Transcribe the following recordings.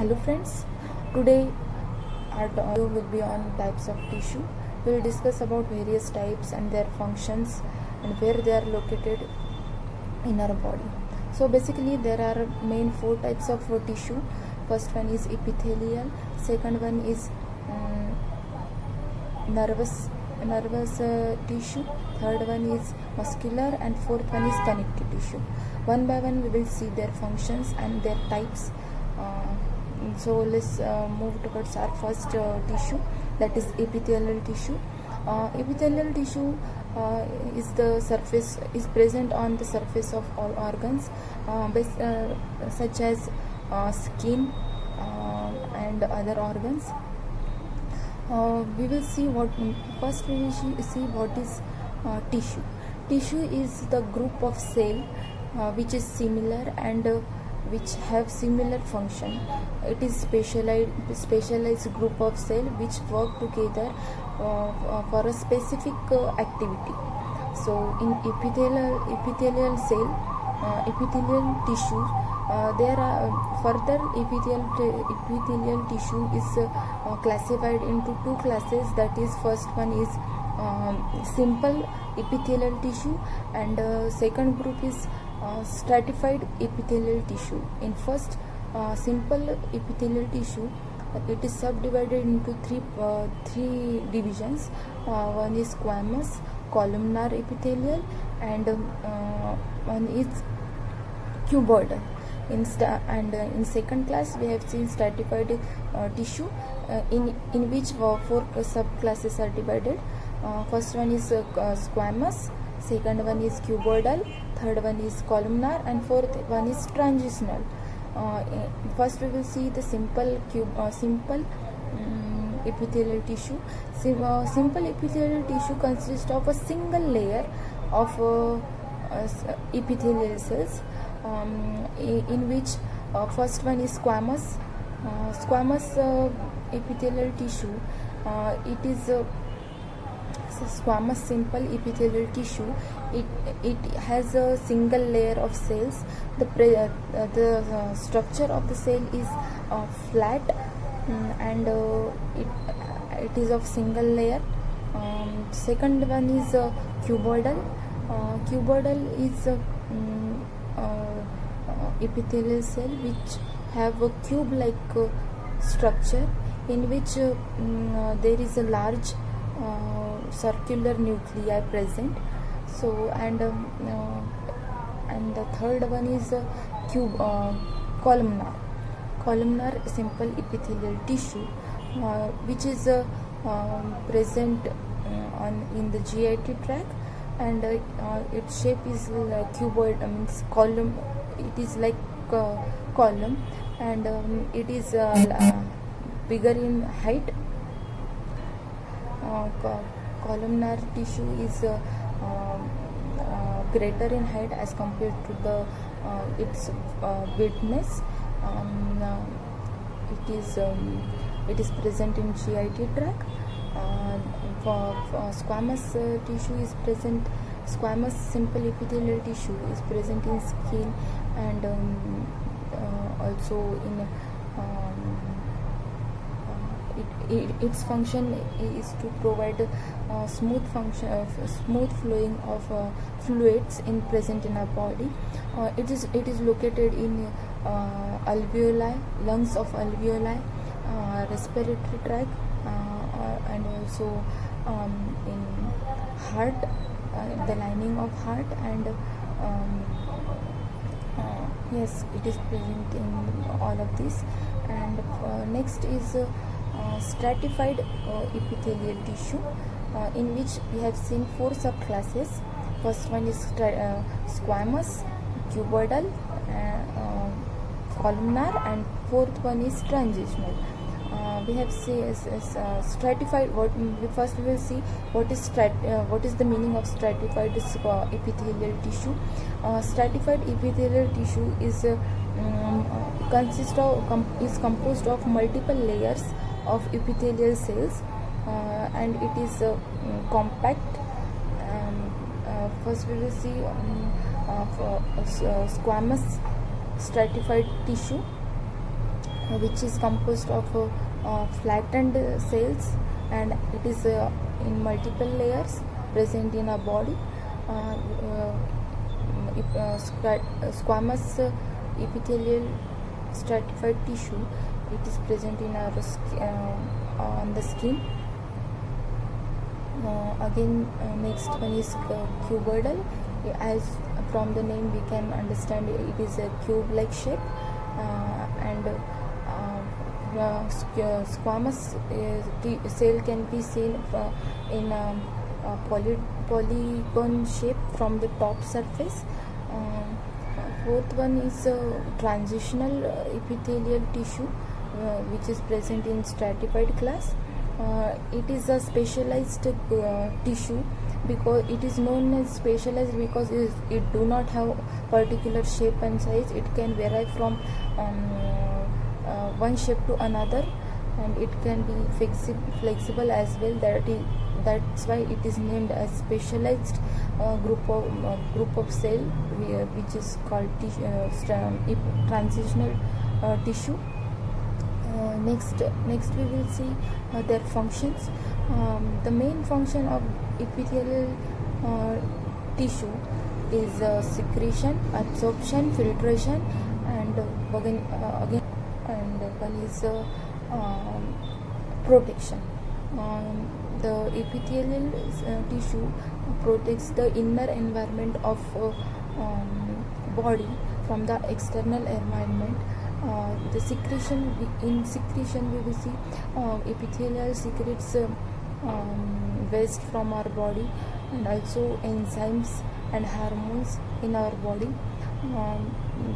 Hello friends, today our video will be on types of tissue. We will discuss about various types and their functions and where they are located in our body. So basically there are main four types of tissue. First one is epithelial, second one is nervous tissue, third one is muscular, and fourth one is connective tissue. One by one we will see their functions and their types. So let's move towards our first tissue, that is epithelial tissue. Epithelial tissue is present on the surface of all organs, such as skin and other organs. We will see what is tissue. Tissue is the group of cell which is similar and which have similar function. It is specialized group of cell which work together for a specific activity. So in epithelial tissue, there are further epithelial tissue is classified into two classes. That is, first one is simple epithelial tissue, and second group is stratified epithelial tissue. In first simple epithelial tissue, it is subdivided into three divisions. One is squamous, columnar epithelial, and one is cuboidal. In second class we have seen stratified tissue, in which four subclasses are divided. First one is squamous, second one is cuboidal, third one is columnar, and fourth one is transitional. First we will see the simple epithelial tissue. Simple epithelial tissue consists of a single layer of epithelial cells, in which first one is squamous. Epithelial tissue, it is squamous simple epithelial tissue. It has a single layer of cells. The structure of the cell is flat, and it is of single layer. Second one is cuboidal. Cuboidal is epithelial cell which have a cube-like structure, in which there is a large circular nuclei present. So and the third one is columnar simple epithelial tissue, which is present in the GIT tract, and its shape is cuboid, means column. It is like column, and it is bigger in height. Columnar tissue is greater in height as compared to its widthness. It is present in GIT tract. For squamous tissue is present. Squamous simple epithelial tissue is present in skin, and also in its function is to provide smooth flowing of fluids present in our body. It is located in alveoli, lungs of alveoli, respiratory tract, and also in heart, the lining of heart, and yes, it is present in all of this. And next is stratified epithelial tissue, in which we have seen four subclasses. First one is squamous, cuboidal, columnar, and fourth one is transitional. We have stratified. First we will see what is the meaning of stratified epithelial tissue. Stratified epithelial tissue is composed of multiple layers of epithelial cells, and it is compact. First we will see squamous stratified tissue. which is composed of flattened cells, and it is in multiple layers present in our body. Squamous epithelial stratified tissue, it is present in our on the skin. Next one is cuboidal. As from the name we can understand, it is a cube-like shape, and squamous cell can be seen in a polygon shape from the top surface. Fourth one is transitional epithelial tissue, which is present in stratified class. It is a specialized tissue, because it is known as specialized because it do not have particular shape and size. It can vary from one shape to another, and it can be flexible as well. That's why it is named as specialized group of cell, which is called transitional tissue. Next we will see their functions. The main function of epithelial tissue is secretion, absorption, filtration, and one is protection. The epithelial tissue protects the inner environment of body from the external environment. The secretion, we will see epithelial secretes waste from our body, and also enzymes and hormones in our body.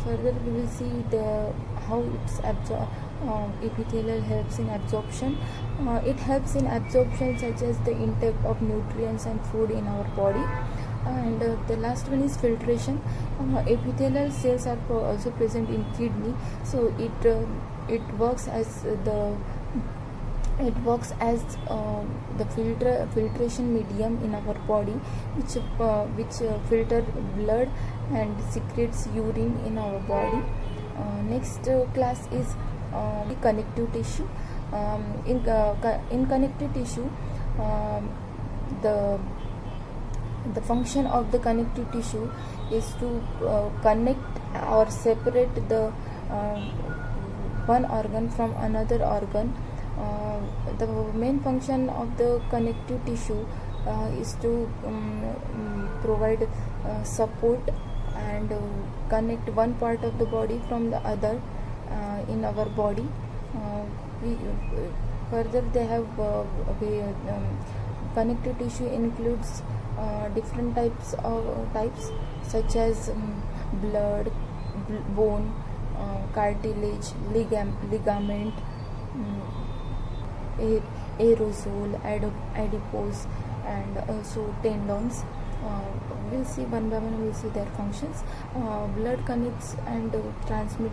Further we will see how it's epithelial helps in absorption. It helps in absorption such as the intake of nutrients and food in our body. And the last one is filtration. Epithelial cells are also present in kidney, so it works as the filtration medium in our body, which filter blood and secretes urine in our body. Next class is connective tissue. In connective tissue, the function of the connective tissue is to connect or separate the one organ from another organ. The main function of the connective tissue is to provide support and connect one part of the body from the other in our body. Further, they have connective tissue includes different types such as blood, bone, cartilage, ligament, aerosol, adipose, and also tendons. We'll see one by one. We'll see their functions. Blood connects and transmit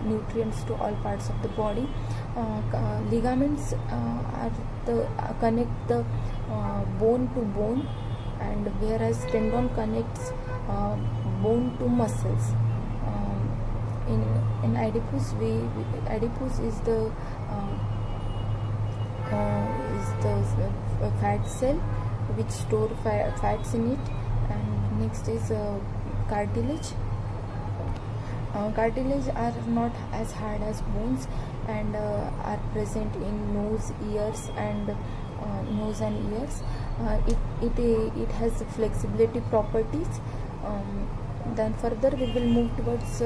nutrients to all parts of the body. Ligaments connect the bone to bone, and whereas tendon connects bone to muscles. In adipose, adipose is the fat cell which store fats in it. And next is cartilage. Cartilage are not as hard as bones, and are present in nose and ears. It has flexibility properties. Then further we will move towards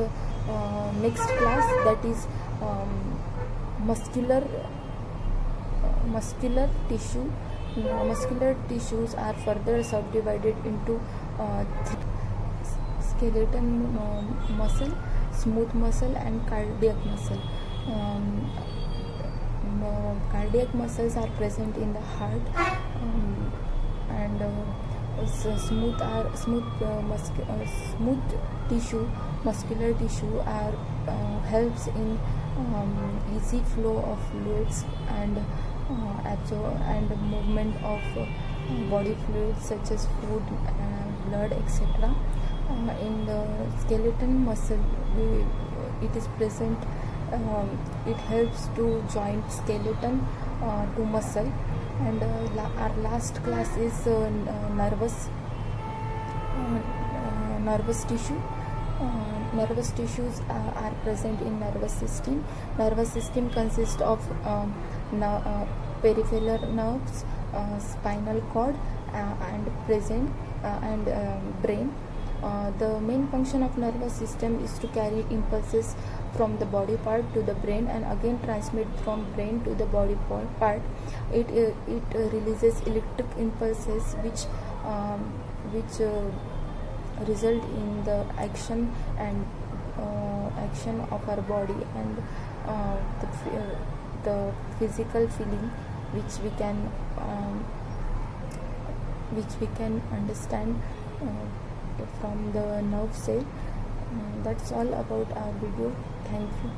next class, that is muscular tissue. Muscular tissues are further subdivided into skeleton muscle, smooth muscle, and cardiac muscle. Cardiac muscles are present in the heart, and smooth tissue, muscular tissue helps in easy flow of fluids and movement of body fluids such as food, blood, etc. In the skeleton muscle, it is present it helps to joint skeleton to muscle. And our last class is nervous tissue. Nervous tissues are present in nervous system. Nervous system consists of peripheral nerves, spinal cord, and present and brain. The main function of nervous system is to carry impulses from the body part to the brain and again transmit from brain to the body part. It releases electric impulses which result in the action and action of our body, and the physical feeling which we can understand from the nerve cell. That's all about our video. Thank you.